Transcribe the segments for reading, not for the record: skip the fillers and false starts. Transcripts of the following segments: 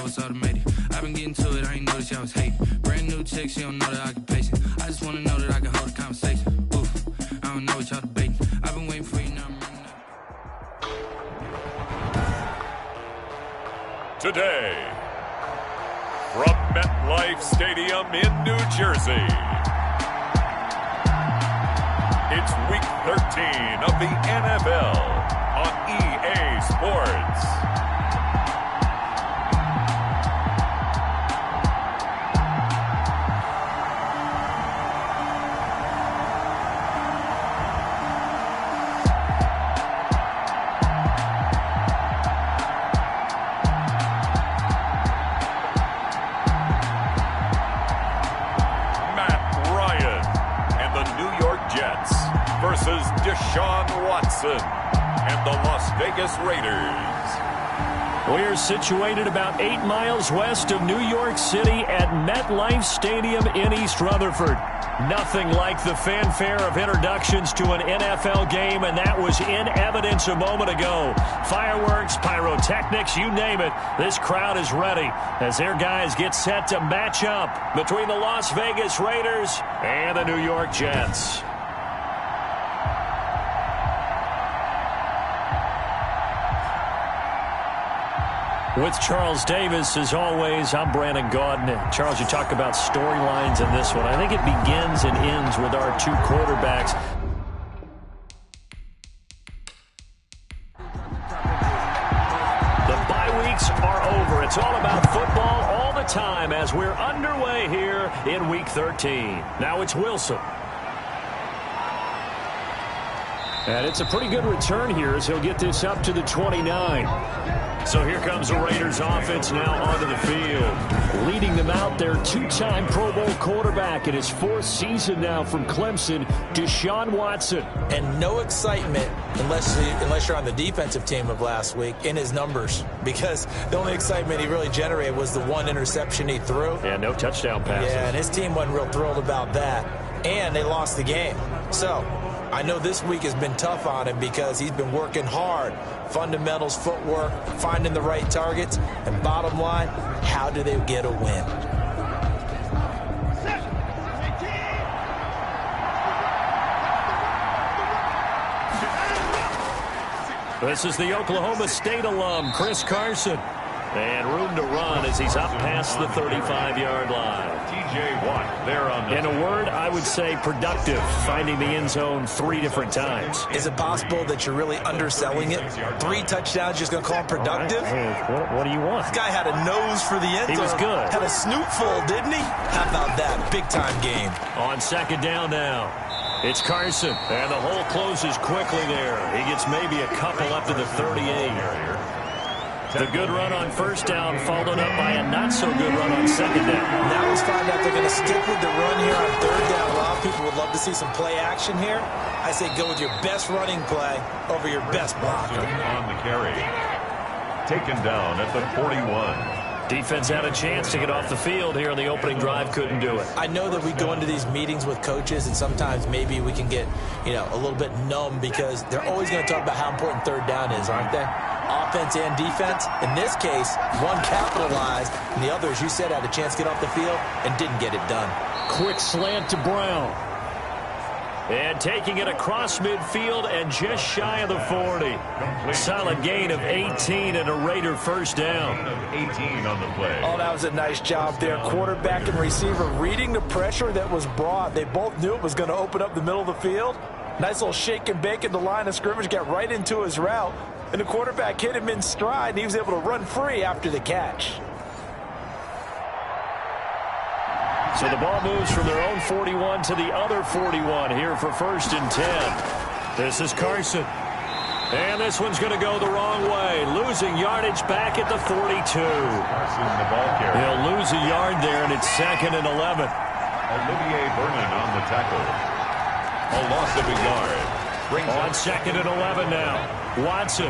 now it's automated. I've been getting to it, I ain't noticed y'all was hating. Brand new chick, she don't know the occupation. I just wanna know that I can hold a conversation. Oof, I don't know what y'all debating. I've been waiting for you now. Today, from MetLife Stadium in New Jersey, it's Week 13 of the NFL on EA Sports. Versus Deshaun Watson and the Las Vegas Raiders. We're situated about 8 miles west of New York City at MetLife Stadium in East Rutherford. Nothing like the fanfare of introductions to an NFL game, and that was in evidence a moment ago. Fireworks, pyrotechnics, you name it. This crowd is ready as their guys get set to match up between the Las Vegas Raiders and the New York Jets. With Charles Davis, as always, I'm Brandon Gaudin. Charles, you talk about storylines in this one. I think it begins and ends with our two quarterbacks. The bye weeks are over. It's all about football all the time as we're underway here in Week 13. Now it's Wilson. And it's a pretty good return here as he'll get this up to the 29. So here comes the Raiders offense now onto the field. Leading them out, their two-time Pro Bowl quarterback in his fourth season now from Clemson, Deshaun Watson. And no excitement unless you're on the defensive team of last week in his numbers, because the only excitement he really generated was the one interception he threw. Yeah, no touchdown passes. Yeah, and his team wasn't real thrilled about that. And they lost the game. So I know this week has been tough on him because he's been working hard. Fundamentals, footwork, finding the right targets. And bottom line, how do they get a win? This is the Oklahoma State alum, Chris Carson. And room to run as he's up past the 35-yard line. TJ Watt there on the... In a word, I would say productive, finding the end zone 3 different times. Is it possible that you're really underselling it? 3 touchdowns, just going to call him productive? Hey, what do you want? This guy had a nose for the end zone. He was good. Had a snoot full, didn't he? How about that? Big-time game. On second down now. It's Carson, and the hole closes quickly there. He gets maybe a couple up to the 38. The good run on first down followed up by a not-so-good run on second down. Now let's find out they're going to stick with the run here on third down. A lot of people would love to see some play action here. I say go with your best running play over your best blocker. On the carry. Taken down at the 41. Defense had a chance to get off the field here on the opening drive, couldn't do it. I know that we go into these meetings with coaches, and sometimes maybe we can get, a little bit numb because they're always going to talk about how important third down is, aren't they? Offense and defense. In this case, one capitalized, and the other, as you said, had a chance to get off the field and didn't get it done. Quick slant to Brown. And taking it across midfield and just shy of the 40. Solid gain of 18 and a Raider first down. 18 on the play. Oh, that was a nice job there. Quarterback and receiver reading the pressure that was brought. They both knew it was going to open up the middle of the field. Nice little shake and bake at the line of scrimmage, got right into his route. And the quarterback hit him in stride, and he was able to run free after the catch. So the ball moves from their own 41 to the other 41 here for 1st and 10. This is Carson. And this one's going to go the wrong way. Losing yardage back at the 42. Carson, the ball carrier. He'll lose a yard there, and it's 2nd and 11. Olivier Vernon on the tackle. A loss of a yard. On 2nd and 11 now. Watson.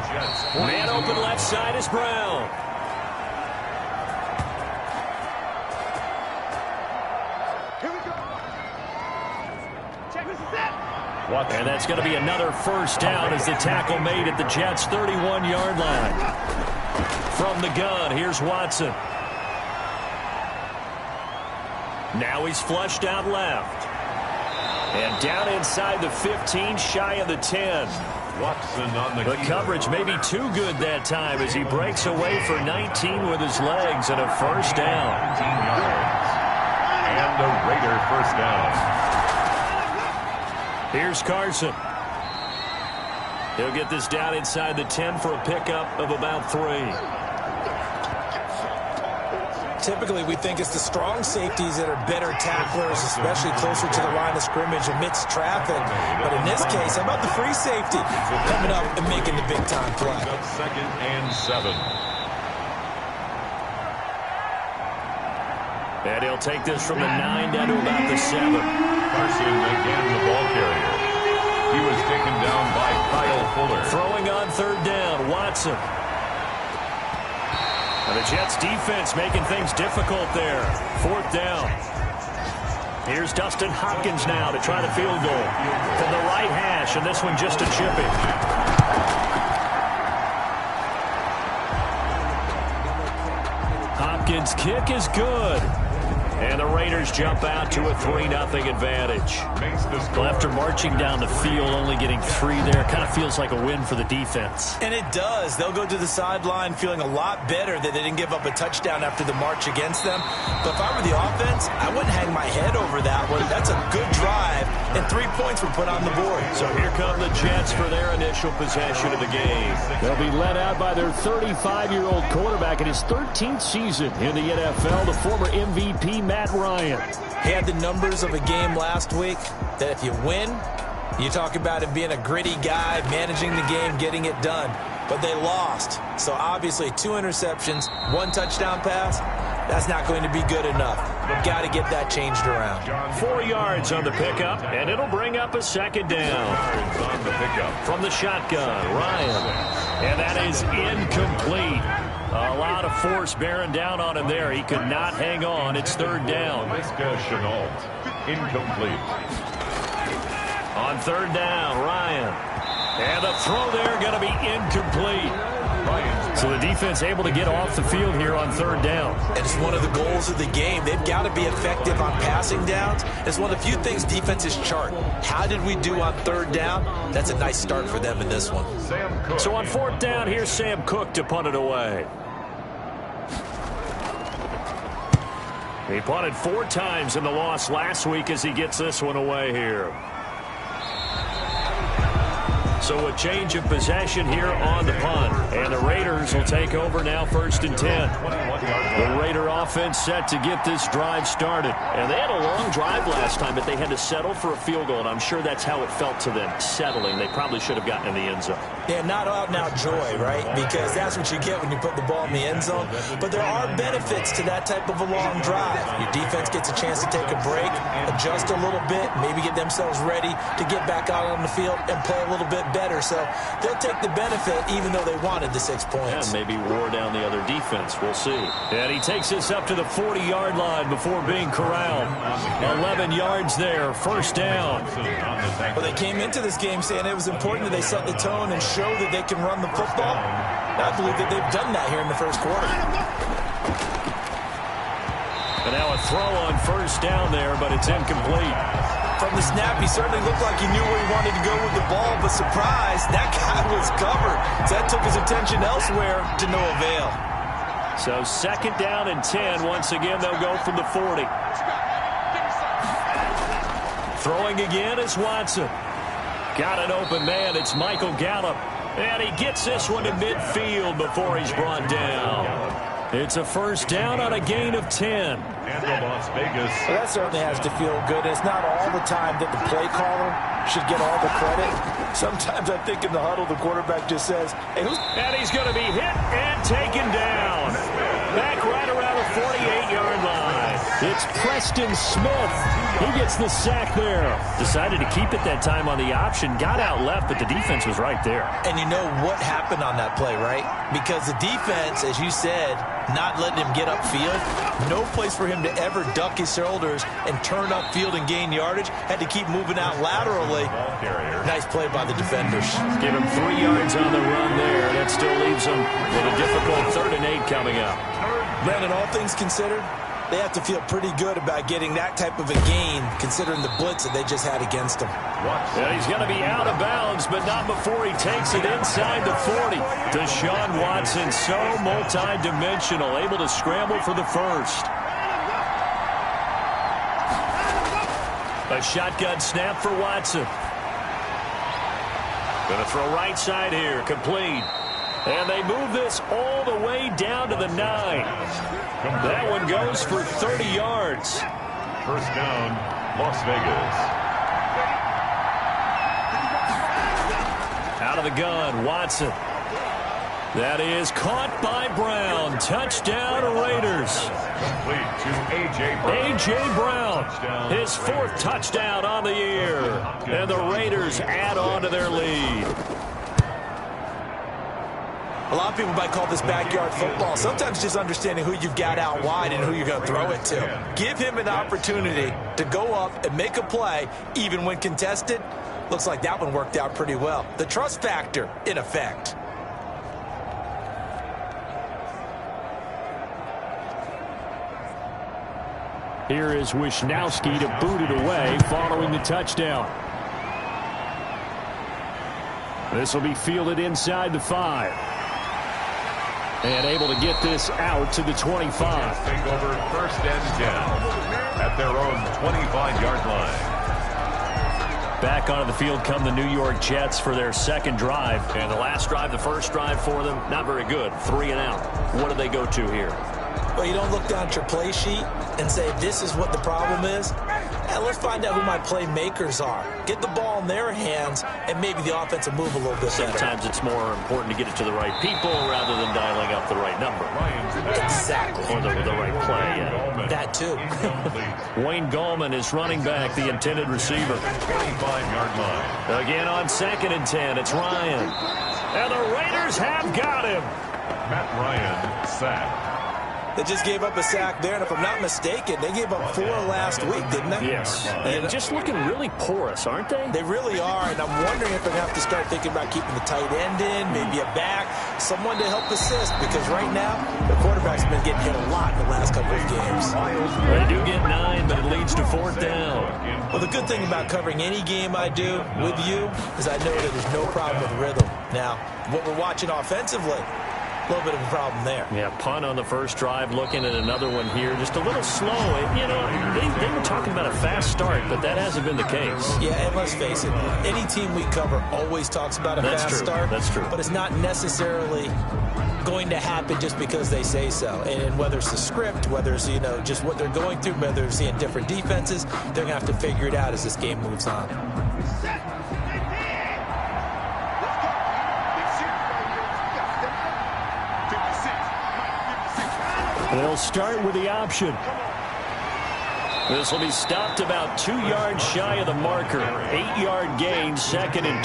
Man open left side is Brown. And that's going to be another first down as the tackle made at the Jets' 31-yard line. From the gun, here's Watson. Now he's flushed out left. And down inside the 15, shy of the 10. Watson on the coverage may be too good that time as he breaks away for 19 with his legs and a first down. 19 yards. And a Raider first down. Here's Carson. He'll get this down inside the 10 for a pickup of about 3. Typically, we think it's the strong safeties that are better tacklers, especially closer to the line of scrimmage amidst traffic. But in this case, how about the free safety coming up and making the big-time play? Second and 7. And he'll take this from the 9 down to about the 7. Carson again the ball carrier. He was taken down by Kyle Fuller. Throwing on 3rd down, Watson. And the Jets defense making things difficult there. 4th down. Here's Dustin Hopkins now to try the field goal from the right hash, and this one just a chipping. Hopkins' kick is good. And the Raiders jump out to a 3-0 advantage. Well, after marching down the field, only getting 3 there, kind of feels like a win for the defense. And it does. They'll go to the sideline feeling a lot better that they didn't give up a touchdown after the march against them. But if I were the offense, I wouldn't hang my head over that one. That's a good drive, and 3 points were put on the board. So here come the Jets for their initial possession of the game. They'll be led out by their 35-year-old quarterback in his 13th season in the NFL, the former MVP, Matt Ryan. He had the numbers of a game last week that if you win, you talk about him being a gritty guy, managing the game, getting it done. But they lost. So obviously 2 interceptions, 1 touchdown pass, that's not going to be good enough. We've got to get that changed around. 4 yards on the pickup, and it'll bring up a 2nd down. On the pickup. From the shotgun, Ryan. And that is incomplete. A lot of force bearing down on him there. He could not hang on. It's 3rd down. Chenault. Incomplete. On 3rd down, Ryan. And the throw there going to be incomplete. So the defense able to get off the field here on 3rd down. And it's one of the goals of the game. They've got to be effective on passing downs. It's one of the few things defenses chart. How did we do on 3rd down? That's a nice start for them in this one. So on 4th down, here's Sam Cook to punt it away. He punted 4 times in the loss last week as he gets this one away here. So a change of possession here on the punt. And the Raiders will take over now 1st and 10. The Raider offense set to get this drive started. And they had a long drive last time, but they had to settle for a field goal. And I'm sure that's how it felt to them, settling. They probably should have gotten in the end zone. Yeah, not out and out joy, right? Because that's what you get when you put the ball in the end zone. But there are benefits to that type of a long drive. Your defense gets a chance to take a break, adjust a little bit, maybe get themselves ready to get back out on the field and play a little bit better. So they'll take the benefit even though they wanted the 6 points. And maybe wore down the other defense. We'll see. And he takes this up to the 40-yard line before being corralled. 11 yards there, 1st down. Well, they came into this game saying it was important that they set the tone and show that they can run the football. I believe that they've done that here in the 1st quarter. And now a throw on 1st down there, but it's incomplete. From the snap, he certainly looked like he knew where he wanted to go with the ball, but surprise, that guy was covered. So that took his attention elsewhere to no avail. So 2nd down and 10. Once again, they'll go from the 40. Throwing again is Watson. Got an open man. It's Michael Gallup. And he gets this one to midfield before he's brought down. It's a 1st down on a gain of 10. And the Las Vegas. Well, that certainly has to feel good. It's not all the time that the play caller should get all the credit. Sometimes I think in the huddle, the quarterback just says, hey, who's... And he's going to be hit and taken down. Back right around the 48-yard line. It's Preston Smith. He gets the sack there. Decided to keep it that time on the option. Got out left, but the defense was right there. And you know what happened on that play, right? Because the defense, as you said, not letting him get upfield. No place for him to ever duck his shoulders and turn upfield and gain yardage. Had to keep moving out laterally. Nice play by the defenders. Give him 3 yards on the run there. That still leaves him with a difficult 3rd and 8 coming up. Brandon, all things considered, They have to feel pretty good about getting that type of a gain, considering the blitz that they just had against them. Yeah, he's going to be out of bounds, but not before he takes it inside the 40. Deshaun Watson, so multi-dimensional, able to scramble for the first. A shotgun snap for Watson. Going to throw right side here, complete. And they move this all the way down to the 9. That one goes for 30 yards. First down, Las Vegas. Out of the gun, Watson. That is caught by Brown. Touchdown, Raiders. Complete to A.J. Brown. A.J. Brown, his 4th touchdown on the year. And the Raiders add on to their lead. A lot of people might call this backyard football. Sometimes just understanding who you've got out wide and who you're going to throw it to. Give him an opportunity to go up and make a play, even when contested. Looks like that one worked out pretty well. The trust factor in effect. Here is Wisnowski to boot it away following the touchdown. This will be fielded inside the 5. And able to get this out to the 25. Take over 1st and 10 at their own 25-yard line. Back onto the field come the New York Jets for their 2nd drive. And the last drive, the first drive for them, not very good. 3 and out. What do they go to here? Well, you don't look down at your play sheet and say, this is what the problem is. And let's find out who my playmakers are. Get the ball in their hands, and maybe the offense will move a little bit better. Sometimes it's more important to get it to the right people rather than dialing up the right number. Exactly. Or the right play. Yeah. That, too. Wayne Gallman is running back, the intended receiver. 25-yard line. Again on 2nd and 10, it's Ryan. And the Raiders have got him. Matt Ryan sacked. They just gave up a sack there, and if I'm not mistaken, they gave up 4 last week, didn't they? Yes. And just looking really porous, aren't they? They really are, and I'm wondering if they're going to have to start thinking about keeping the tight end in, maybe a back, someone to help assist, because right now, the quarterback's been getting hit a lot in the last couple of games. They do get 9, but it leads to 4th down. Well, the good thing about covering any game I do with you is I know that there's no problem with rhythm. Now, what we're watching offensively, a little bit of a problem there. Yeah, punt on the first drive, looking at another one here. Just a little slow. And, you know, they were talking about a fast start, but that hasn't been the case. Yeah, and let's face it, any team we cover always talks about a fast start. That's true. But it's not necessarily going to happen just because they say so. And whether it's the script, whether it's, you know, just what they're going through, whether they're seeing different defenses, they're going to have to figure it out as this game moves on. They'll start with the option. This will be stopped about 2 yards shy of the marker. 8-yard gain, 2nd and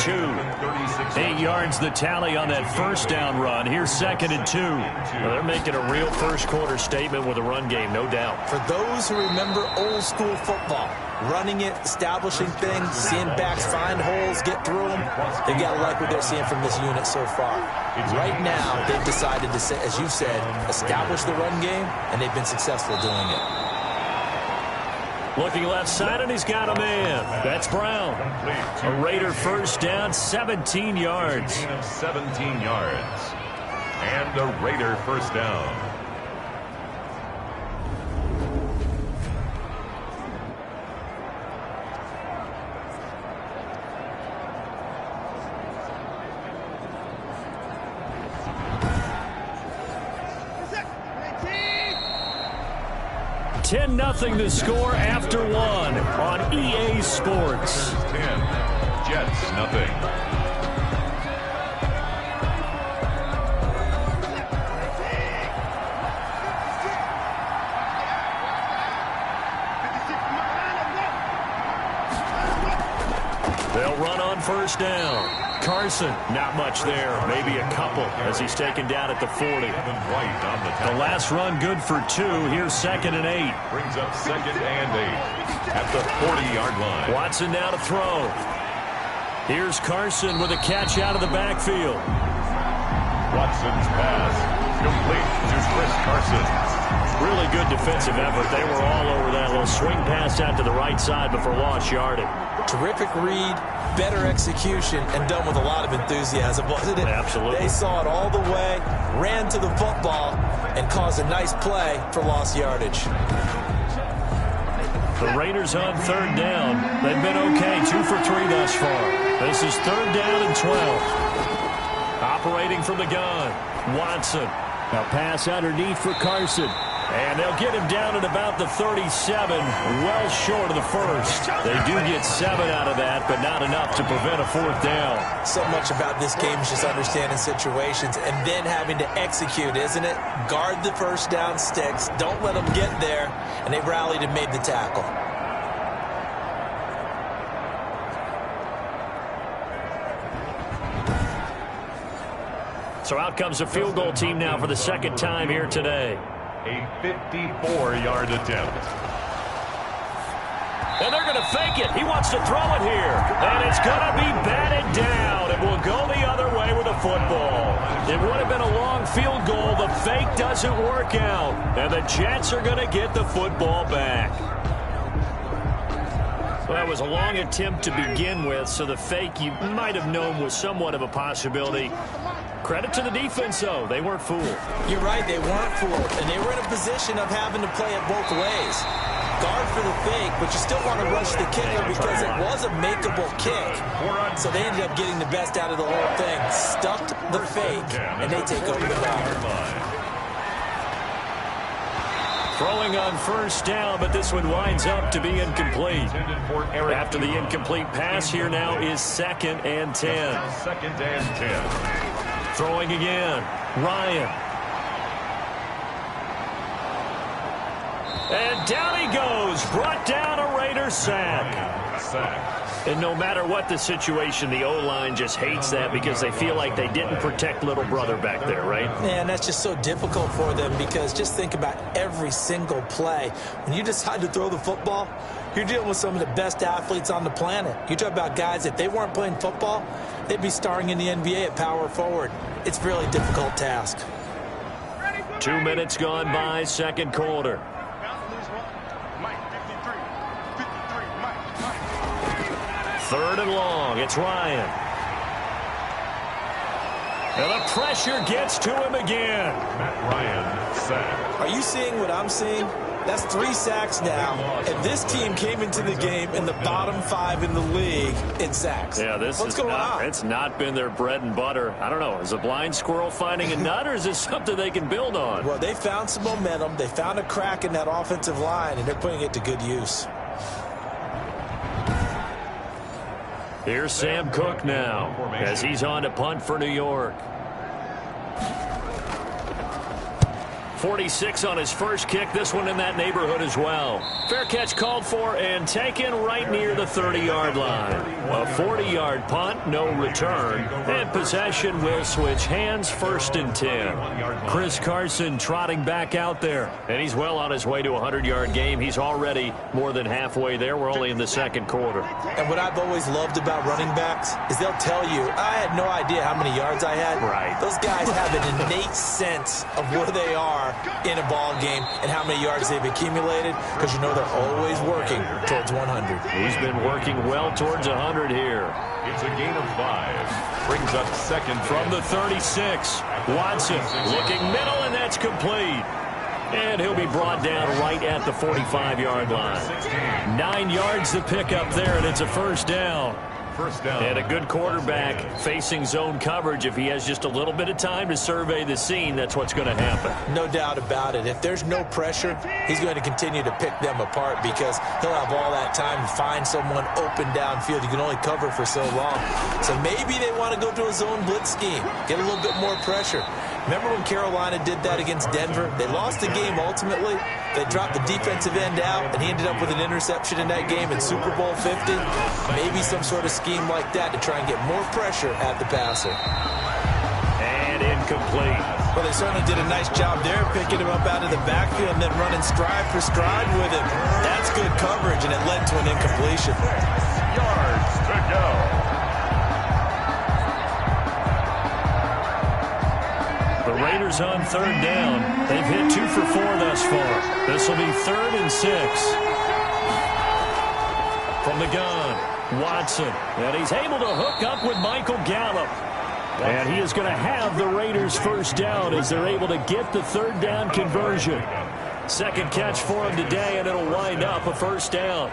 2. 8 yards the tally on that first down run. Here's 2nd and 2. Well, they're making a real first quarter statement with a run game, no doubt. For those who remember old school football, running it, establishing things, seeing backs find holes, get through them, they've got to like what they're seeing from this unit so far. Right now, they've decided to, as you said, establish the run game, and they've been successful doing it. Looking left side, and he's got a man. That's Brown. A Raider first down, 17 yards. 17 yards. And a Raider first down. Nothing to score after 1 on EA Sports. 10, Jets nothing. They'll run on first down. Carson, not much there, maybe a couple as he's taken down at the 40. The last run good for 2. Here's 2nd and 8. Brings up 2nd and 8 at the 40-yard line. Watson now to throw. Here's Carson with a catch out of the backfield. Watson's pass complete to Chris Carson. Really good defensive effort. They were all over that little swing pass out to the right side before lost yardage. Terrific read, better execution, and done with a lot of enthusiasm, wasn't it? Absolutely. They saw it all the way, ran to the football, and caused a nice play for lost yardage. The Raiders on third down. They've been okay, 2 for 3 thus far. This is third down and 12. Operating from the gun, Watson. A pass underneath for Carson. And they'll get him down at about the 37, well short of the first. They do get 7 out of that, but not enough to prevent a fourth down. So much about this game is just understanding situations and then having to execute, isn't it? Guard the first down sticks. Don't let them get there. And they rallied and made the tackle. So out comes a field goal team now for the second time here today. A 54-yard attempt. And they're going to fake it. He wants to throw it here. And it's going to be batted down. It will go the other way with a football. It would have been a long field goal. The fake doesn't work out. And the Jets are going to get the football back. Well, that was a long attempt to begin with, so the fake you might have known was somewhat of a possibility. Credit to the defense, though. They weren't fooled. You're right, they weren't fooled, and they were in a position of having to play it both ways. Guard for the fake, but you still want to rush the kicker because it was a makeable kick. So they ended up getting the best out of the whole thing. Stuffed the fake, and they take over the ball. Throwing on first down, but this one winds up to be incomplete. After the incomplete pass, here now is 2nd and 10. 2nd and 10. Throwing again, Ryan. And down he goes, brought down a Raider sack. And no matter what the situation, the O-line just hates that because they feel like they didn't protect little brother back there, right? Yeah, and that's just so difficult for them because just think about every single play. When you decide to throw the football, you're dealing with some of the best athletes on the planet. You talk about guys, if they weren't playing football, they'd be starring in the NBA at power forward. It's a really difficult task. 2 minutes gone by, second quarter. Third and long, it's Ryan. And the pressure gets to him again. Matt Ryan sacked. Are you seeing what I'm seeing? That's 3 sacks now, and this team came into the game in the bottom 5 in the league in sacks. Yeah, what's going on? It's not been their bread and butter. I don't know. Is a blind squirrel finding a nut, or is this something they can build on? Well, they found some momentum. They found a crack in that offensive line, and they're putting it to good use. Here's Sam Cook now as he's on to punt for New York. 46 on his first kick. This one in that neighborhood as well. Fair catch called for and taken right near the 30-yard line. A 40-yard punt, no return. And possession will switch hands, 1st and 10. Chris Carson trotting back out there. And he's well on his way to a 100-yard game. He's already more than halfway there. We're only in the second quarter. And what I've always loved about running backs is they'll tell you, I had no idea how many yards I had. Right. Those guys have an innate sense of where they are in a ball game and how many yards they've accumulated because you know they're always working towards 100. He's been working well towards 100 here. It's a gain of 5. Brings up 2nd from the 36. Watson looking middle, and that's complete. And he'll be brought down right at the 45-yard line. 9 yards to pick up there, and it's a first down. And a good quarterback facing zone coverage. If he has just a little bit of time to survey the scene, that's what's going to happen. No doubt about it. If there's no pressure, he's going to continue to pick them apart because he'll have all that time to find someone open downfield. You can only cover for so long. So maybe they want to go to a zone blitz scheme, get a little bit more pressure. Remember when Carolina did that against Denver? They lost the game ultimately. They dropped the defensive end out, and he ended up with an interception in that game in Super Bowl 50. Maybe some sort of scheme like that to try and get more pressure at the passer. And incomplete. Well, they certainly did a nice job there, picking him up out of the backfield and then running stride for stride with him. That's good coverage, and it led to an incompletion. Yards to go. The Raiders Raiders on third down. They've hit 2 for 4 thus far. This will be 3rd and 6. From the gun, Watson. And he's able to hook up with Michael Gallup. And he is going to have the Raiders first down as they're able to get the third down conversion. Second catch for him today, and it'll wind up a first down.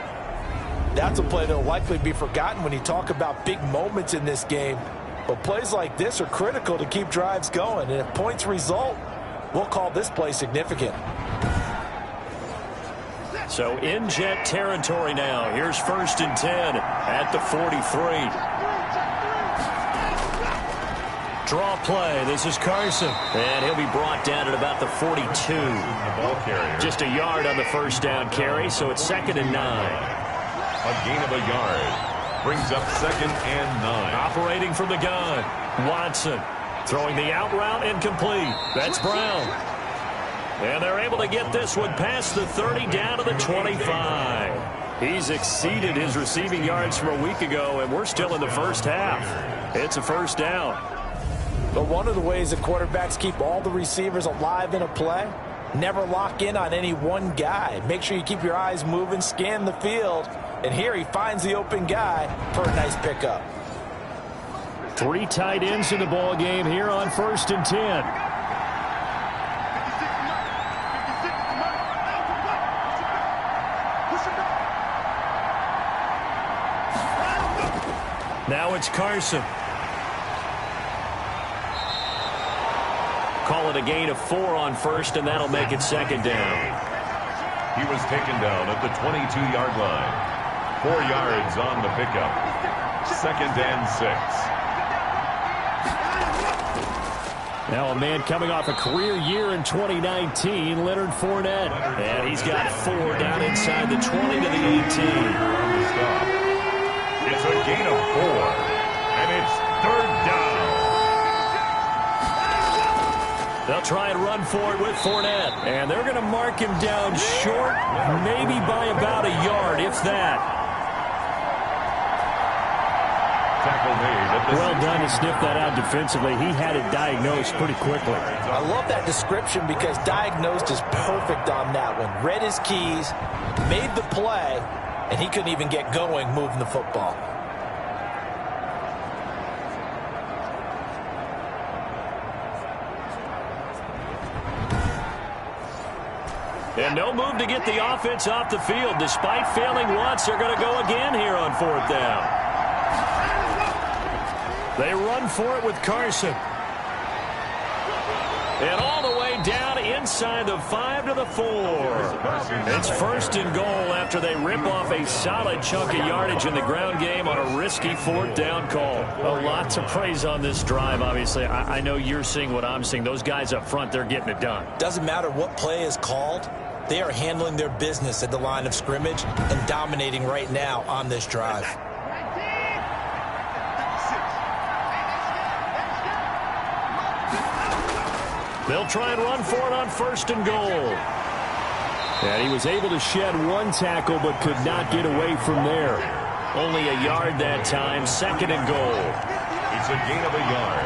That's a play that will likely be forgotten when you talk about big moments in this game. But plays like this are critical to keep drives going. And if points result, we'll call this play significant. So in Jet territory now. Here's 1st and 10 at the 43. Draw play. This is Carson. And he'll be brought down at about the 42. The ball carrier. Just a yard on the first down carry, so it's 2nd and 9. A gain of a yard. Brings up 2nd and 9. Operating from the gun. Watson throwing the out route incomplete. That's Brown. And they're able to get this one past the 30 down to the 25. He's exceeded his receiving yards from a week ago, and we're still in the first half. It's a first down. But one of the ways that quarterbacks keep all the receivers alive in a play, never lock in on any one guy. Make sure you keep your eyes moving, scan the field. And here he finds the open guy for a nice pickup. 3 tight ends in the ball game here on 1st and 10. Now it's Carson. Call it a gain of 4 on 1st, and that'll make it 2nd down. He was taken down at the 22-yard line. 4 yards on the pickup. 2nd and 6. Now a man coming off a career year in 2019, Leonard Fournette. And he's got 4 down inside the 20 to the 18. It's a gain of 4, and it's 3rd down. They'll try and run for it with Fournette. And they're going to mark him down short, maybe by about a yard, if that. Tackle made at the well done to sniff that out defensively. He had it diagnosed pretty quickly. I love that description because diagnosed is perfect on that one. Read his keys, made the play, and he couldn't even get going moving the football. And no move to get the offense off the field. Despite failing once, they're going to go again here on 4th down. They run for it with Carson. And all the way down inside the 5 to the 4. It's 1st and goal after they rip off a solid chunk of yardage in the ground game on a risky 4th down call. A lot to praise on this drive, obviously. I know you're seeing what I'm seeing. Those guys up front, they're getting it done. Doesn't matter what play is called. They are handling their business at the line of scrimmage and dominating right now on this drive. They'll try and run for it on 1st and goal. And he was able to shed 1 tackle but could not get away from there. Only a yard that time, 2nd and goal. It's a gain of a yard.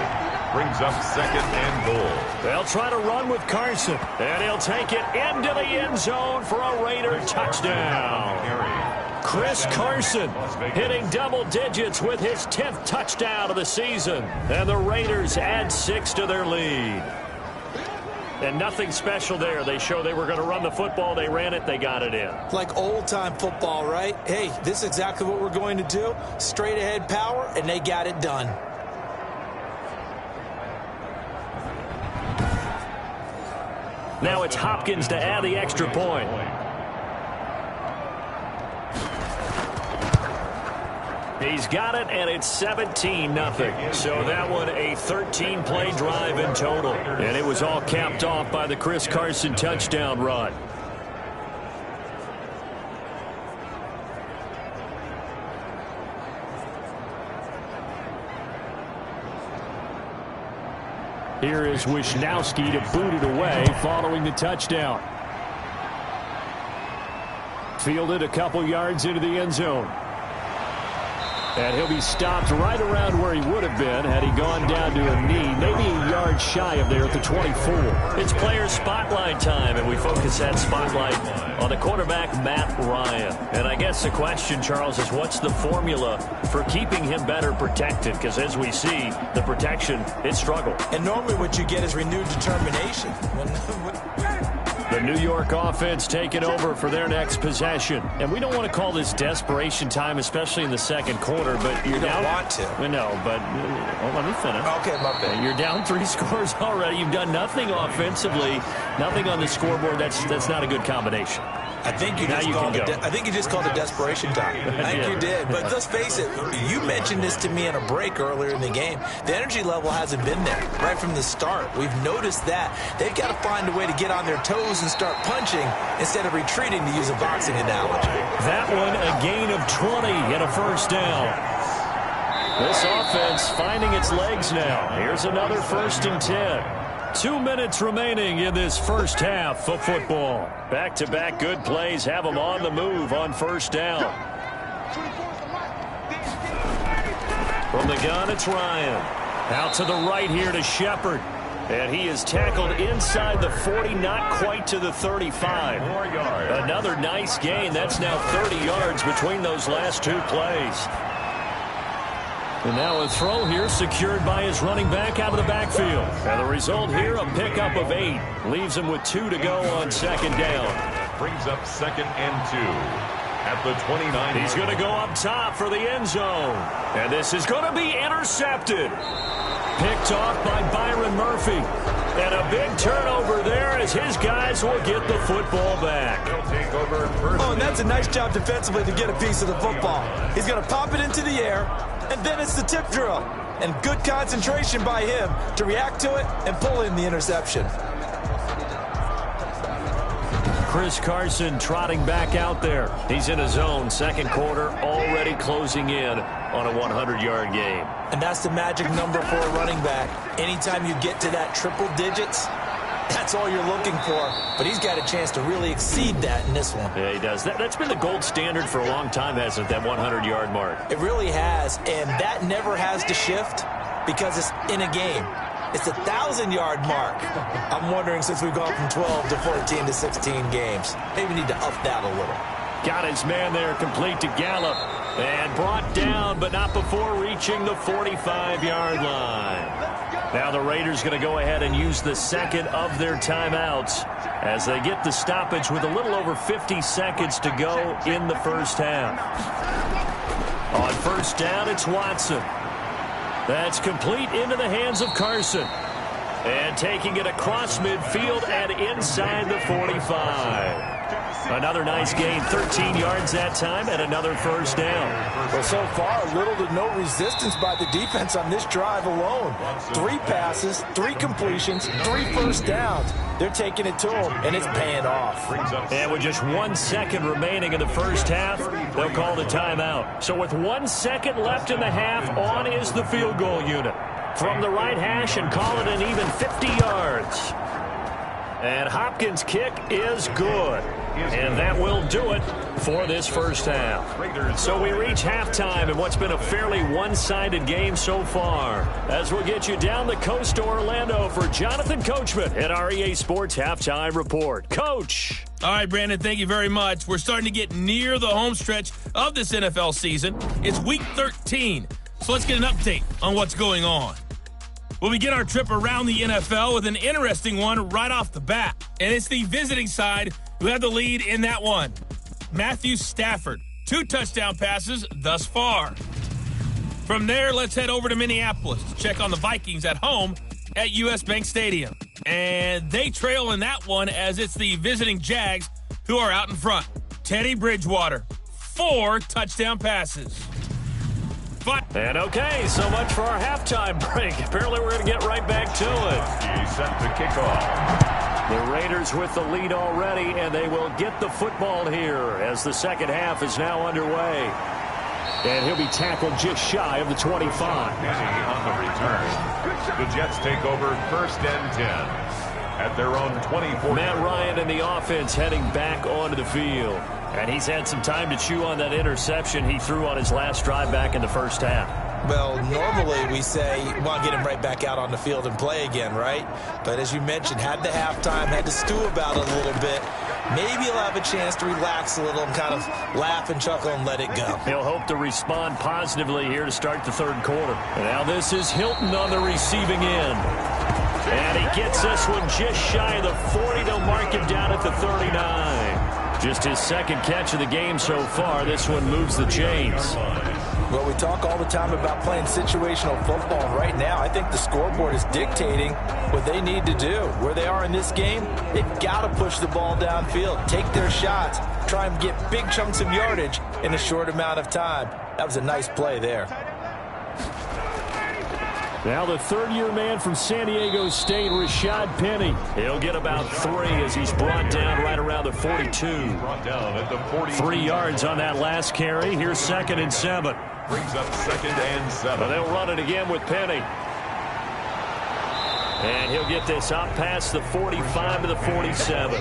Brings up 2nd and goal. They'll try to run with Carson. And he'll take it into the end zone for a Raider touchdown. Chris Carson hitting double digits with his 10th touchdown of the season. And the Raiders add 6 to their lead. And nothing special there. They show they were going to run the football. They ran it. They got it in. Like old-time football, right? Hey, this is exactly what we're going to do. Straight-ahead power, and they got it done. Now it's Hopkins to add the extra point. He's got it, and it's 17-0. So that one a 13-play drive in total. And it was all capped off by the Chris Carson touchdown run. Here is Wisnowski to boot it away following the touchdown. Fielded a couple yards into the end zone. And he'll be stopped right around where he would have been had he gone down to a knee, maybe a yard shy of there at the 24. It's player spotlight time, and we focus that spotlight on the quarterback, Matt Ryan. And I guess the question, Charles, is what's the formula for keeping him better protected? Because as we see, the protection, it struggled. And normally what you get is renewed determination. The New York offense taking over for their next possession. And we don't want to call this desperation time, especially in the second quarter, but you're down. Don't want to. No, but let me finish. Okay, my bad. You're down 3 scores already. You've done nothing offensively, nothing on the scoreboard. That's not a good combination. I think you just called it desperation time. I think you did. But let's face it, you mentioned this to me in a break earlier in the game. The energy level hasn't been there right from the start. We've noticed that. They've got to find a way to get on their toes and start punching instead of retreating, to use a boxing analogy. That one, a gain of 20 and a first down. This offense finding its legs now. Here's another 1st and 10. 2 minutes remaining in this first half of football. Back-to-back good plays have them on the move on first down. From the gun, it's Ryan. Out to the right here to Shepard. And he is tackled inside the 40, not quite to the 35. Another nice gain. That's now 30 yards between those last 2 plays. And now a throw here secured by his running back out of the backfield. And the result here, a pickup of 8. Leaves him with 2 to go on second down. Brings up 2nd and 2 at the 29. He's going to go up top for the end zone. And this is going to be intercepted. Picked off by Byron Murphy. And a big turnover there as his guys will get the football back. Take over first. Oh, and that's a nice job defensively to get a piece of the football. He's going to pop it into the air. And then it's the tip drill. And good concentration by him to react to it and pull in the interception. Chris Carson trotting back out there. He's in his zone. Second quarter already closing in on a 100-yard game. And that's the magic number for a running back. Anytime you get to that triple digits, that's all you're looking for. But he's got a chance to really exceed that in this one. Yeah, he does. That's been the gold standard for a long time, hasn't it, that 100-yard mark? It really has, and that never has to shift because it's in a game. It's a 1,000-yard mark. I'm wondering, since we've gone from 12 to 14 to 16 games, maybe we need to up that a little. Got his man there, complete to Gallup. And brought down, but not before reaching the 45-yard line. Now the Raiders going to go ahead and use the second of their timeouts as they get the stoppage with a little over 50 seconds to go in the first half. On first down, it's Watson. That's complete into the hands of Carson. And taking it across midfield and inside the 45. Another nice gain, 13 yards that time, and another first down. Well, so far, little to no resistance by the defense on this drive alone. 3 passes, 3 completions, 3 first downs. They're taking it to them, and it's paying off. And with just 1 second remaining in the first half, they'll call the timeout. So with 1 second left in the half, on is the field goal unit. From the right hash and call it an even 50 yards. And Hopkins' kick is good. And that will do it for this first half. So we reach halftime in what's been a fairly one-sided game so far. As we'll get you down the coast to Orlando for Jonathan Coachman at our EA Sports Halftime Report. Coach. All right, Brandon, thank you very much. We're starting to get near the home stretch of this NFL season. It's Week 13, so let's get an update on what's going on. We'll begin our trip around the NFL with an interesting one right off the bat. And it's the visiting side who have the lead in that one. Matthew Stafford, 2 touchdown passes thus far. From there, let's head over to Minneapolis to check on the Vikings at home at US Bank Stadium. And they trail in that one as it's the visiting Jags who are out in front. Teddy Bridgewater, 4 touchdown passes. And okay, so much for our halftime break. Apparently we're going to get right back to it. He's set to kick off. The Raiders with the lead already, and they will get the football here as the second half is now underway. And he'll be tackled just shy of the 25. On the return, the Jets take over 1st and 10 at their own 24. Matt Ryan and the offense heading back onto the field. And he's had some time to chew on that interception he threw on his last drive back in the first half. Well, normally we say you want to get him right back out on the field and play again, right? But as you mentioned, had the halftime, had to stew about it a little bit. Maybe he'll have a chance to relax a little and kind of laugh and chuckle and let it go. He'll hope to respond positively here to start the third quarter. And now this is Hilton on the receiving end. And he gets this one just shy of the 40. They'll mark him down at the 39. Just his second catch of the game so far. This one moves the chains. Well, we talk all the time about playing situational football. And right now, I think the scoreboard is dictating what they need to do. Where they are in this game, they've got to push the ball downfield, take their shots, try and get big chunks of yardage in a short amount of time. That was a nice play there. Now the third-year man from San Diego State, Rashad Penny. He'll get about 3 as he's brought down right around the 42. Brought down at the 42. 3 yards on that last carry. Here's 2nd and 7. Brings up 2nd and 7. Well, they'll run it again with Penny. And he'll get this up past the 45 to the 47.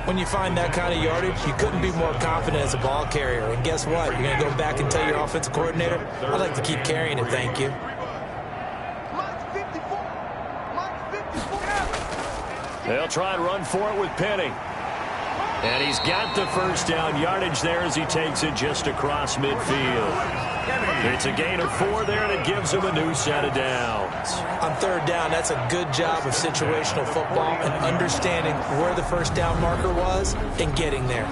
When you find that kind of yardage, you couldn't be more confident as a ball carrier. And guess what? You're going to go back and tell your offensive coordinator, I'd like to keep carrying it, thank you. They'll try and run for it with Penny. And he's got the first down yardage there as he takes it just across midfield. It's a gain of 4 there, and it gives him a new set of downs. On third down, that's a good job of situational football and understanding where the first down marker was and getting there.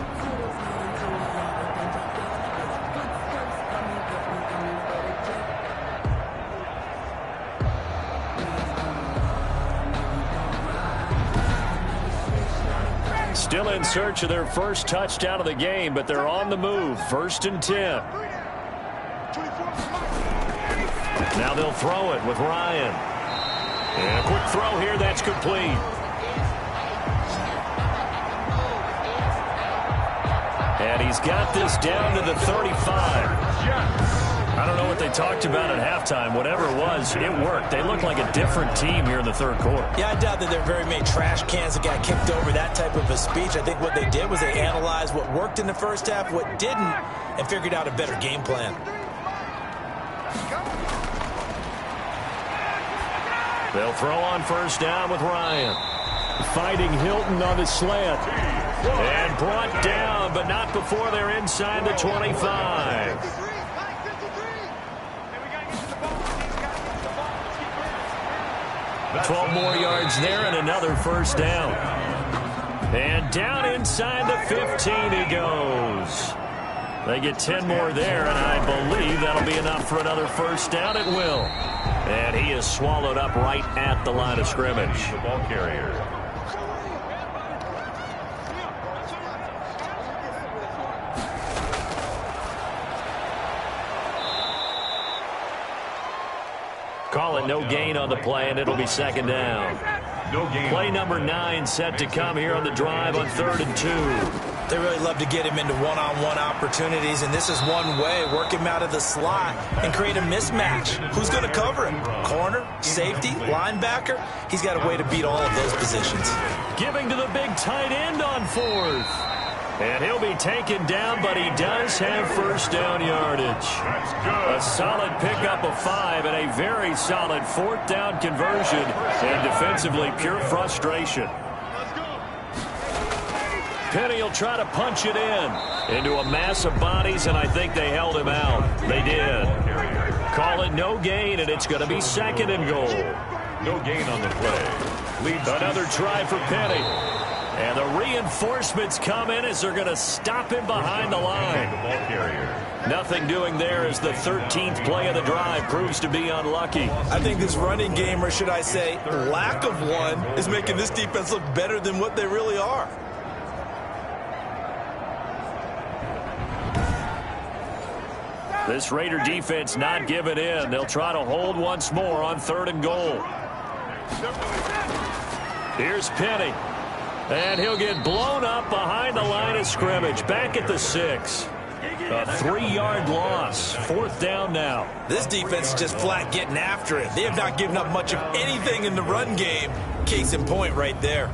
Still in search of their first touchdown of the game, but they're on the move. 1st and 10. Now they'll throw it with Ryan. And a quick throw here, that's complete. And he's got this down to the 35. I don't know what they talked about at halftime. Whatever it was, it worked. They look like a different team here in the third quarter. Yeah, I doubt that there are very many trash cans that got kicked over, that type of a speech. I think what they did was they analyzed what worked in the first half, what didn't, and figured out a better game plan. They'll throw on first down with Ryan. Fighting Hilton on the slant. And brought down, but not before they're inside the 25. 12 more yards there and another first down. And down inside the 15 he goes. They get 10 more there, and I believe that'll be enough for another first down. It will. And he is swallowed up right at the line of scrimmage. The ball carrier. Call it no gain on the play, and it'll be 2nd down. No gain. Play number 9 set to come here on the drive on 3rd and 2. They really love to get him into one-on-one opportunities, and this is one way. Work him out of the slot and create a mismatch. Who's going to cover him? Corner, safety, linebacker? He's got a way to beat all of those positions. Giving to the big tight end on 4th. And he'll be taken down, but he does have first down yardage. That's good. A solid pickup of 5 and a very solid 4th down conversion. And defensively, pure frustration. Penny will try to punch it into a mass of bodies, and I think they held him out. They did. Call it no gain, and it's going to be 2nd and goal. No gain on the play. Leads another try for Penny. And the reinforcements come in as they're going to stop him behind the line. The ball carrier. Nothing doing there as the 13th play of the drive proves to be unlucky. I think this running game, or should I say lack of one, is making this defense look better than what they really are. This Raider defense not giving in. They'll try to hold once more on 3rd and goal. Here's Penny. And he'll get blown up behind the line of scrimmage. Back at the 6. A 3-yard loss. 4th down now. This defense is just flat getting after it. They have not given up much of anything in the run game. Case in point right there.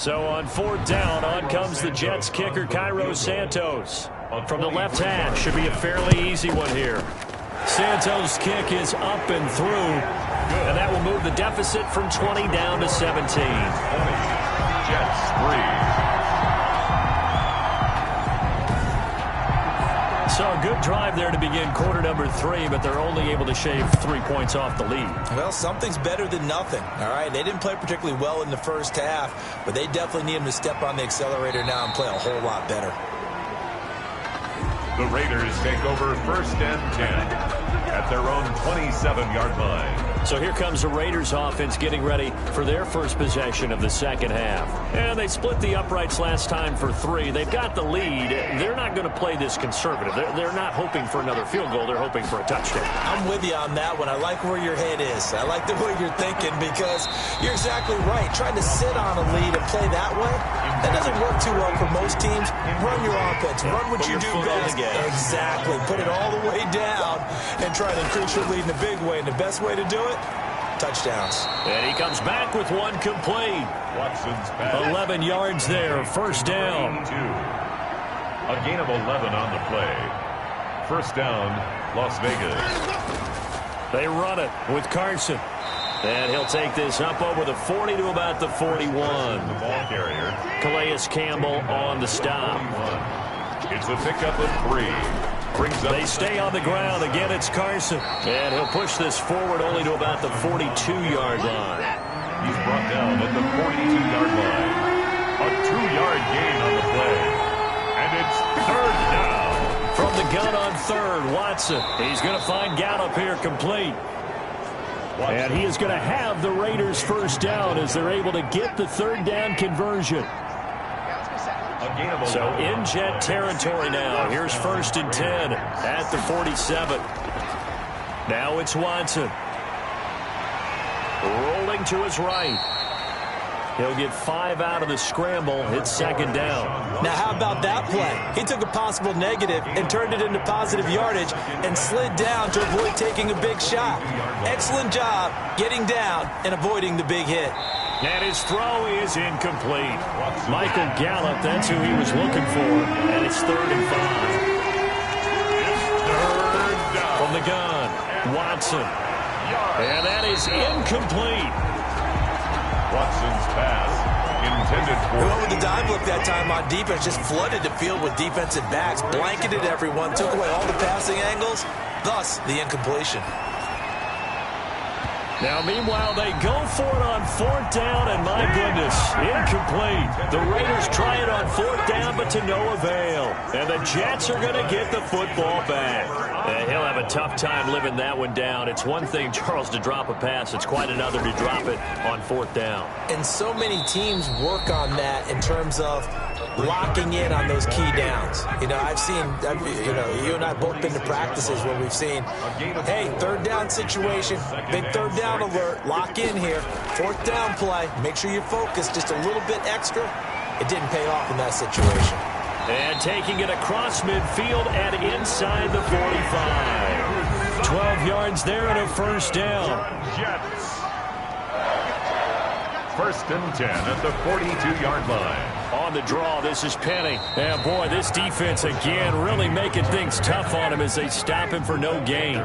So on 4th down, on comes the Jets kicker, Cairo Santos. From the left hash, should be a fairly easy one here. Santos' kick is up and through, and that will move the deficit from 20 down to 17. Jets 3. So a good drive there to begin quarter number 3, but they're only able to shave 3 points off the lead. Well, something's better than nothing, all right? They didn't play particularly well in the first half, but they definitely need them to step on the accelerator now and play a whole lot better. The Raiders take over 1st and 10 at their own 27-yard line. So here comes the Raiders offense getting ready for their first possession of the second half. And they split the uprights last time for 3. They've got the lead. They're not going to play this conservative. They're not hoping for another field goal. They're hoping for a touchdown. I'm with you on that one. I like where your head is. I like the way you're thinking because you're exactly right. Trying to sit on a lead and play that way, that doesn't work too well for most teams. Run your offense. Run what you do best. Exactly. Put it all the way down and try to increase your lead in a big way. And the best way to do it, touchdowns. And he comes back with one complete. Watson's pass. 11 yards there, 1st down. A gain of 11 on the play. 1st down, Las Vegas. They run it with Carson. And he'll take this up over the 40 to about the 41. The ball carrier. Calais Campbell on the stop. It's a pickup of 3. They stay on the ground. Again, it's Carson. And he'll push this forward only to about the 42-yard line. He's brought down at the 42-yard line. A 2-yard gain on the play. And it's 3rd down. From the gun on 3rd, Watson. He's going to find Gallup here complete. Watson. And he is going to have the Raiders 1st down as they're able to get the 3rd down conversion. So in Jet territory now. Here's 1st and 10 at the 47. Now it's Watson. Rolling to his right. He'll get 5 out of the scramble. It's 2nd down. Now how about that play? He took a possible negative and turned it into positive yardage and slid down to avoid taking a big shot. Excellent job getting down and avoiding the big hit. And his throw is incomplete. Michael Gallup, that's who he was looking for. And it's 3rd and 5. From the gun, Watson. And that is incomplete. Watson's pass intended for... Went with the dive look that time on defense. Just flooded the field with defensive backs. Blanketed everyone. Took away all the passing angles. Thus, the incompletion. Now, meanwhile, they go for it on 4th down, and my goodness, incomplete. The Raiders try it on 4th down, but to no avail. And the Jets are going to get the football back. And he'll have a tough time living that one down. It's one thing, Charles, to drop a pass. It's quite another to drop it on 4th down. And so many teams work on that in terms of locking in on those key downs. You know, I've seen, you and I both been to practices where we've seen, hey, 3rd down situation, big 3rd down alert, lock in here, 4th down play, make sure you're focused just a little bit extra. It didn't pay off in that situation. And taking it across midfield and inside the 45. 12 yards there and a 1st down. Jets. 1st and 10 at the 42-yard line. On the draw, this is Penny. And boy, this defense again really making things tough on him as they stop him for no gain.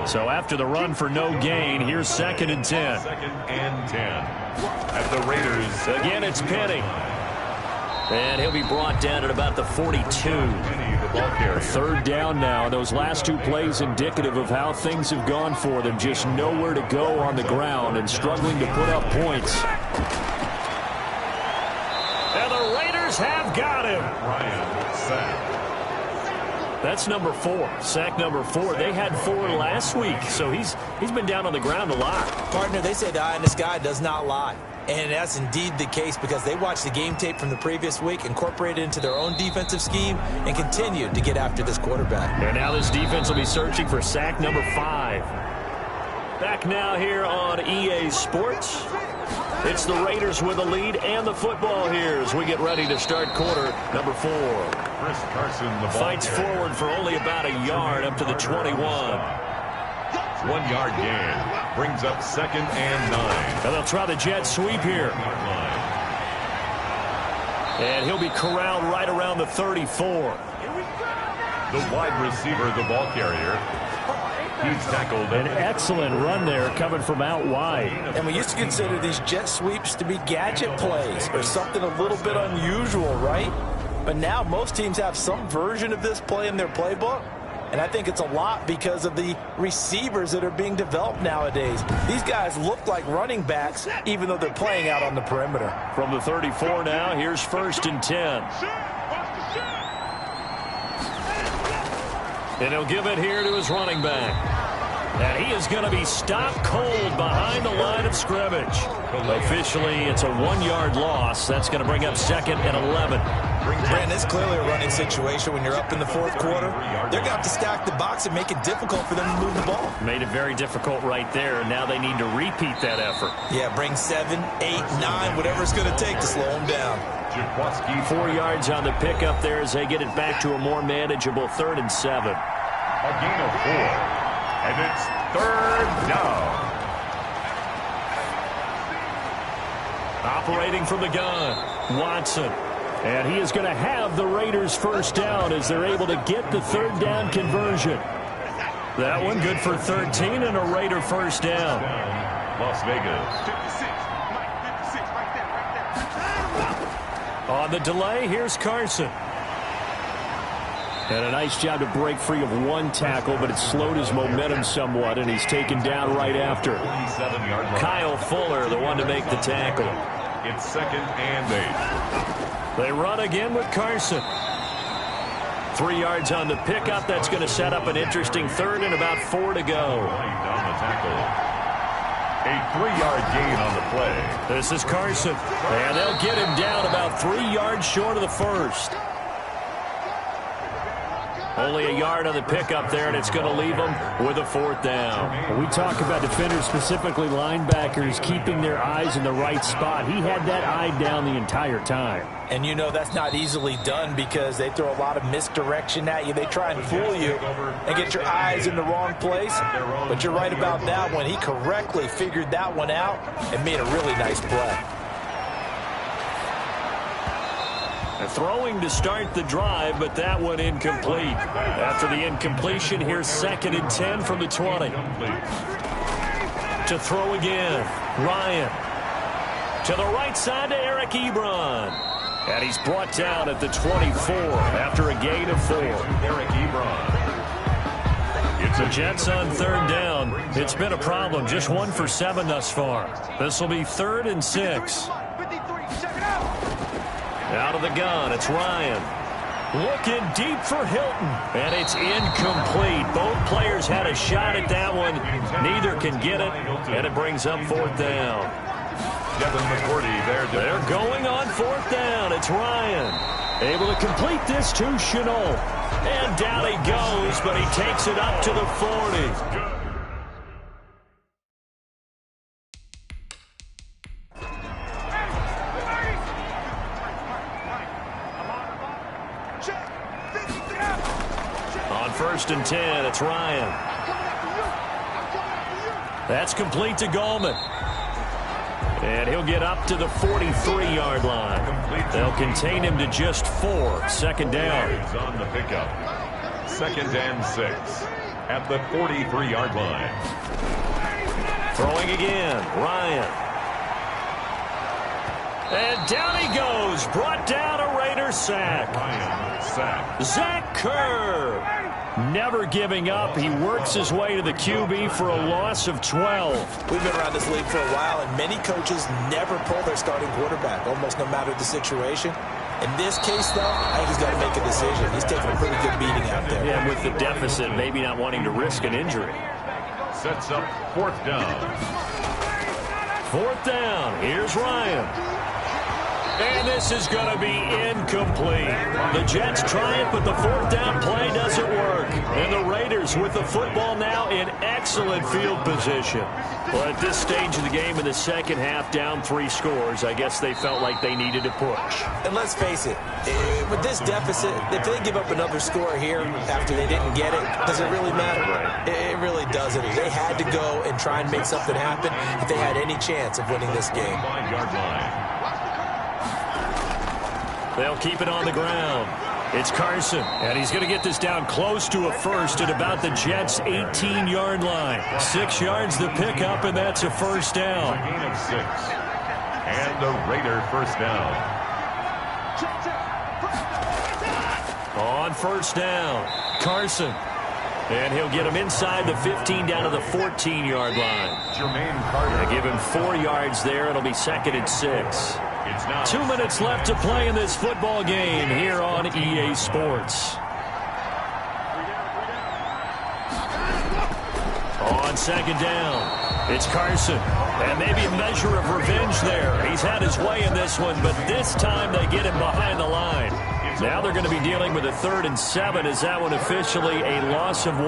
So after the run for no gain, here's 2nd and 10. 2nd and 10 at the Raiders. Again, it's Penny. And he'll be brought down at about the 42. 3rd down now. Those last 2 plays indicative of how things have gone for them. Just nowhere to go on the ground and struggling to put up points. And the Raiders have got him. Ryan sack. That's number 4. Sack number 4. They had 4 last week, so he's been down on the ground a lot. Partner, they say the eye in the sky does not lie. And that's indeed the case because they watched the game tape from the previous week, incorporated it into their own defensive scheme, and continued to get after this quarterback. And now this defense will be searching for sack number 5. Back now here on EA Sports. It's the Raiders with the lead and the football here as we get ready to start quarter number 4. Chris Carson, the ball fights carrier. forward for only about a yard up to the 21. 1-yard gain brings up 2nd and 9. And they'll try the jet sweep here. And he'll be corralled right around the 34. The wide receiver, the ball carrier. He's tackled. An excellent run there coming from out wide. And we used to consider these jet sweeps to be gadget plays or something a little bit unusual, right? But now most teams have some version of this play in their playbook. And I think it's a lot because of the receivers that are being developed nowadays. These guys look like running backs even though they're playing out on the perimeter. From the 34 now, here's 1st and 10. And he'll give it here to his running back. And he is going to be stopped cold behind the line of scrimmage. Officially, it's a 1-yard loss. That's going to bring up 2nd and 11. Brandon, it's clearly a running situation when you're up in the 4th quarter. They're going to have to stack the box and make it difficult for them to move the ball. Made it very difficult right there, and now they need to repeat that effort. Yeah, bring 7, 8, 9, whatever it's going to take to slow them down. 4 yards on the pickup there as they get it back to a more manageable 3rd and 7. A gain of 4. And it's 3rd down. Operating from the gun, Watson. And he is going to have the Raiders 1st down as they're able to get the 3rd down conversion. That one good for 13 and a Raider 1st down. Las Vegas. On the delay, here's Carson. And a nice job to break free of one tackle, but it slowed his momentum somewhat, and he's taken down right after. Kyle Fuller, the one to make the tackle. It's 2nd and 8. They run again with Carson. 3 yards on the pickup. That's going to set up an interesting 3rd and about 4 to go. Down the tackle. A 3-yard gain on the play. This is Carson. And they'll get him down about 3 yards short of the 1st. Only a yard on the pickup there, and it's going to leave them with a 4th down. We talk about defenders, specifically linebackers, keeping their eyes in the right spot. He had that eye down the entire time. And you know that's not easily done because they throw a lot of misdirection at you. They try and fool you and get your eyes in the wrong place. But you're right about that one. He correctly figured that one out and made a really nice play. Throwing to start the drive, but that one incomplete. After the incompletion, here's 2nd and 10 from the 20. To throw again, Ryan. To the right side to Eric Ebron. And he's brought down at the 24 after a gain of 4. Eric Ebron. It's the Jets on 3rd down. It's been a problem. Just 1 for 7 thus far. This will be 3rd and 6. Out of the gun, it's Ryan. Looking deep for Hilton. And it's incomplete. Both players had a shot at that one. Neither can get it. And it brings up 4th down. Devin McCourty there. They're going on 4th down. It's Ryan. Able to complete this to Shenault. And down he goes, but he takes it up to the 40. On 1st and 10, it's Ryan. That's complete to Gallman. And he'll get up to the 43-yard line. They'll contain him to just 4. 2nd down. On the pickup. 2nd and 6 at the 43-yard line. Throwing again, Ryan. And down he goes. Brought down a Raider sack. Ryan sack. Zach Kerr. Never giving up. He works his way to the QB for a loss of 12. We've been around this league for a while, and many coaches never pull their starting quarterback, almost no matter the situation. In this case, though, I think he's got to make a decision. He's taking a pretty good beating out there. Yeah, with the deficit, maybe not wanting to risk an injury. Sets up 4th down. 4th down. Here's Ryan. And this is going to be incomplete. The Jets try it, but the 4th down play doesn't work. And the Raiders with the football now in excellent field position. Well, at this stage of the game in the second half, down 3 scores, I guess they felt like they needed to push. And let's face it, with this deficit, if they give up another score here after they didn't get it, does it really matter? It really doesn't. They had to go and try and make something happen if they had any chance of winning this game. 5-yard line. They'll keep it on the ground. It's Carson, and he's going to get this down close to a first at about the Jets' 18-yard line. 6 yards the pickup, and that's a first down. A gain of 6. And the Raider first down. On first down, Carson. And he'll get him inside the 15 down to the 14-yard line. Jermaine Carter. They give him 4 yards there. It'll be 2nd and 6. It's now 2 minutes left to play in this football game here on EA Sports. On 2nd down, it's Carson. And maybe a measure of revenge there. He's had his way in this one, but this time they get him behind the line. Now they're going to be dealing with a 3rd and 7. Is that one officially a loss of 1?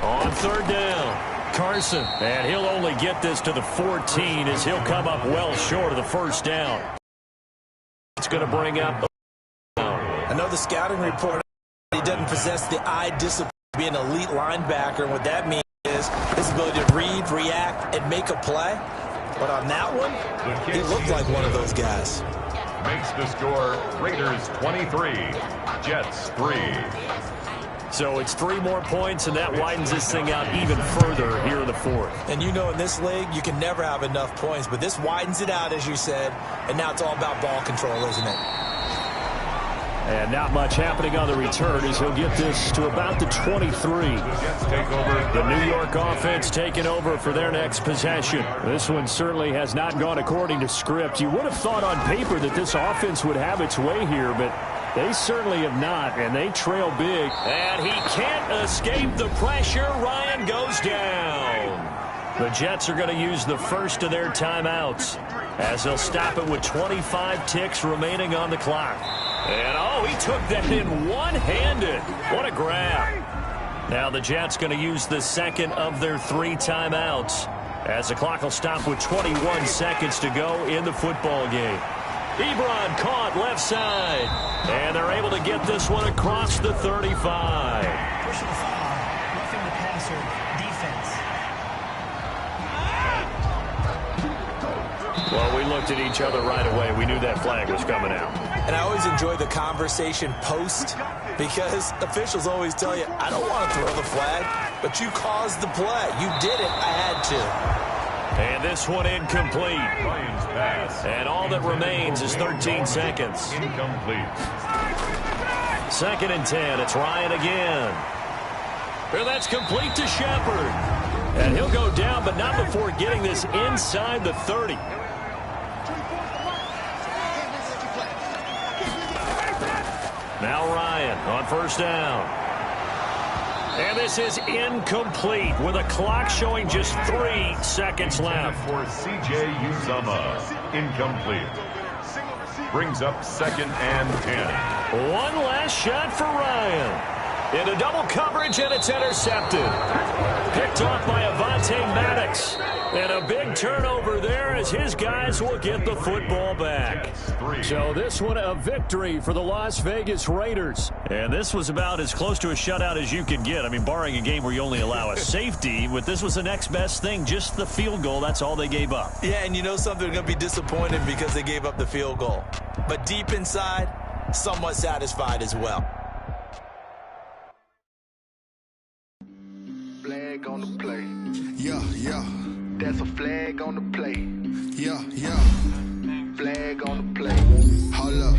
On 3rd down, Carson. And he'll only get this to the 14 as he'll come up well short of the first down. It's going to bring up. I know the scouting report, he doesn't possess the eye discipline to be an elite linebacker, and what that means is his ability to read, react, and make a play. But on that one, he looked like one of those guys. makes the score Raiders 23, Jets 3. So it's 3 more points, and that widens this thing out even further here in the 4th. And you know in this league, you can never have enough points, but this widens it out, as you said, and now it's all about ball control, isn't it? And not much happening on the return as he'll get this to about the 23. The New York offense taking over for their next possession. This one certainly has not gone according to script. You would have thought on paper that this offense would have its way here, but they certainly have not, and they trail big. And he can't escape the pressure. Ryan goes down. The Jets are going to use the first of their timeouts as they'll stop it with 25 ticks remaining on the clock. And, oh, he took that in one-handed. What a grab. Now the Jets going to use the second of their 3 timeouts as the clock will stop with 21 seconds to go in the football game. Ebron caught left side. And they're able to get this one across the 35. Personal foul, roughing the passer, defense. Well, we looked at each other right away. We knew that flag was coming out. And I always enjoy the conversation post because officials always tell you, I don't want to throw the flag, but you caused the play. You did it. I had to. And this one incomplete. Ryan's pass. And all that remains is 13 seconds. Incomplete. 2nd and 10. It's Ryan again. And that's complete to Shepard. And he'll go down, but not before getting this inside the 30. Now Ryan on first down. And this is incomplete with a clock showing just 3 seconds left. For C.J. Uzomah. Incomplete. Brings up 2nd and 10. One last shot for Ryan. Into double coverage, and it's intercepted. Picked off by Avonte Maddox. And a big turnover there as his guys will get the football back. So this one a victory for the Las Vegas Raiders. And this was about as close to a shutout as you can get. I mean, barring a game where you only allow a safety, but this was the next best thing, just the field goal. That's all they gave up. Yeah, and you know something, they're going to be disappointed because they gave up the field goal. But deep inside, somewhat satisfied as well. Flag on the play. Yeah, yeah. That's a flag on the play. Yeah, yeah. Flag on the play. Hold up.